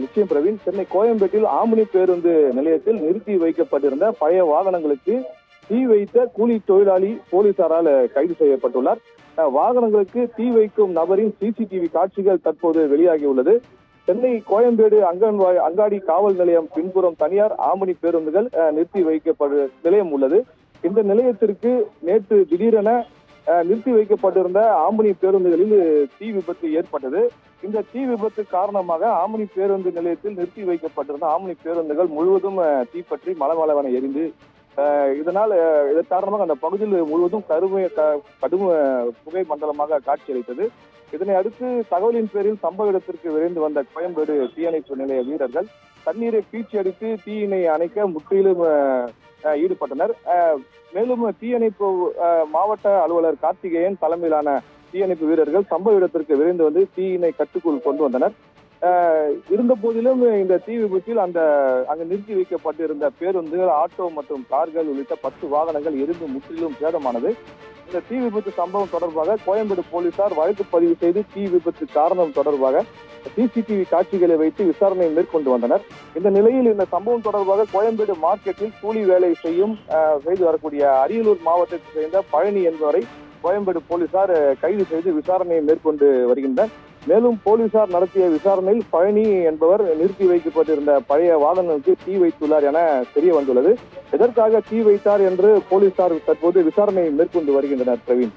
நிச்சயம் பிரவீன். சென்னை கோயம்பேட்டில் ஆம்னி பேருந்து நிலையத்தில் நிறுத்தி வைக்கப்பட்டிருந்த பழைய வாகனங்களுக்கு தீ வைத்த கூலி தொழிலாளி போலீசாரால் கைது செய்யப்பட்டுள்ளார். வாகனங்களுக்கு தீ வைக்கும் நபரின் சிசிடிவி காட்சிகள் தற்போது வெளியாகியுள்ளது. சென்னை கோயம்பேடு அங்காடி காவல் நிலையம் பின்புறம் தனியார் ஆம்னி பேருந்துகள் நிறுத்தி வைக்கப்படும் நிலையம் உள்ளது. இந்த நிலையத்திற்கு நேற்று திடீரென நிறுத்தி வைக்கப்பட்டிருந்த ஆம்னி பேருந்துகளில் தீ விபத்து ஏற்பட்டது. இந்த தீ விபத்து காரணமாக ஆம்னி பேருந்து நிலையத்தில் நிறுத்தி வைக்கப்பட்டிருந்த ஆம்னி பேருந்துகள் முழுவதும் தீப்பற்றி மளமளவென எரிந்து இதன் காரணமாக அந்த பகுதியில் முழுவதும் கடும் புகை மண்டலமாக காட்சியளித்தது. இதனை அடுத்து தகவலின் பேரில் சம்பவ இடத்திற்கு விரைந்து வந்த கோயம்பேடு தீயணைப்பு நிலைய வீரர்கள் தண்ணீரை பீச்சி அடித்து தீயினை அணைக்க முற்றிலும் ஈடுபட்டனர். மேலும் தீயணைப்பு மாவட்ட அலுவலர் கார்த்திகேயன் தலைமையிலான தீயணைப்பு வீரர்கள் சம்பவ இடத்திற்கு விரைந்து வந்து தீயினை கட்டுக்குள் கொண்டு வந்தனர். இருந்த போதிலும் இந்த தீ விபத்தில் அங்கு நிறுத்தி வைக்கப்பட்டிருந்த பேருந்துகள், ஆட்டோ மற்றும் கார்கள் உள்ளிட்ட 10 வாகனங்கள் எரிந்து முற்றிலும் சேதமானது. இந்த தீ விபத்து சம்பவம் தொடர்பாக கோயம்பேடு போலீசார் வழக்கு பதிவு செய்து தீ விபத்து காரணம் தொடர்பாக சிசிடிவி காட்சிகளை வைத்து விசாரணை மேற்கொண்டு வந்தனர். இந்த நிலையில் இந்த சம்பவம் தொடர்பாக கோயம்பேடு மார்க்கெட்டில் கூலி வேலை செய்து வரக்கூடிய அரியலூர் மாவட்டத்தை சேர்ந்த பழனி என்பவரை கோயம்பேடு போலீசார் கைது செய்து விசாரணையை மேற்கொண்டு வருகின்றனர். மேலும் போலீசார் நடத்திய விசாரணையில் பழனி என்பவர் நிறுத்தி வைக்கப்பட்டிருந்த பழைய வாகனங்களுக்கு தீ வைத்துள்ளார் என தெரிய வந்துள்ளது. எதற்காக தீ வைத்தார் என்று போலீசார் தற்போது விசாரணை மேற்கொண்டு வருகின்றனர். பிரவீன்.